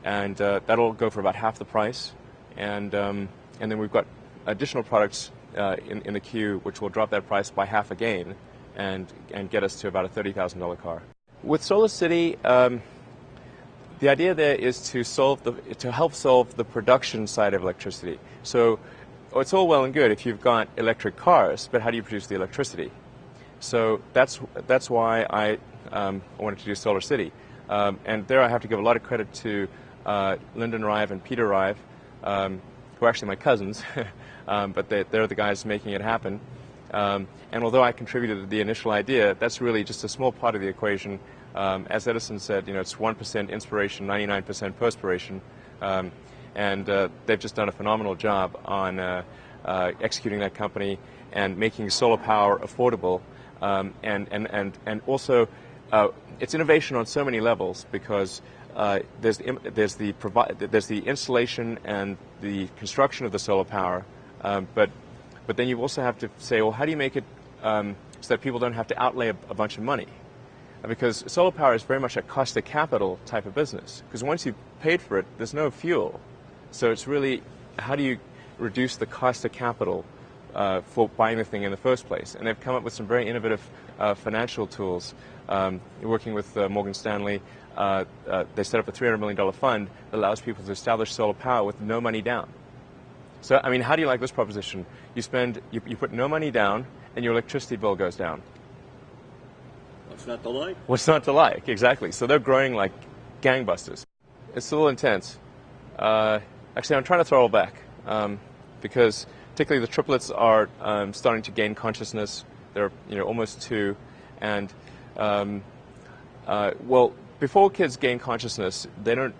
and that'll go for about half the price. And then we've got additional products in the queue which will drop that price by half again and get us to about a $30,000 car. With Solar City, the idea there is to help solve the production side of electricity. So it's all well and good if you've got electric cars, but how do you produce the electricity? So that's why I wanted to do Solar City. And there I have to give a lot of credit to Lyndon Rive and Peter Rive, who are actually my cousins, but they're the guys making it happen. And although I contributed to the initial idea, that's really just a small part of the equation. As Edison said, it's 1% inspiration, 99% perspiration. And they've just done a phenomenal job on executing that company and making solar power affordable. And also, it's innovation on so many levels because there's the installation and the construction of the solar power, but then you also have to say, well, how do you make it so that people don't have to outlay a bunch of money? Because solar power is very much a cost of capital type of business. Because once you've paid for it, there's no fuel. So it's really, how do you reduce the cost of capital for buying the thing in the first place? And they've come up with some very innovative financial tools. Working with Morgan Stanley, they set up a $300 million fund that allows people to establish solar power with no money down. So, I mean, how do you like this proposition? You put no money down, and your electricity bill goes down. What's not to like? What's not to like, exactly. So they're growing like gangbusters. It's a little intense. Actually, I'm trying to throttle back because particularly the triplets are starting to gain consciousness. They're almost 2, and well, before kids gain consciousness, they don't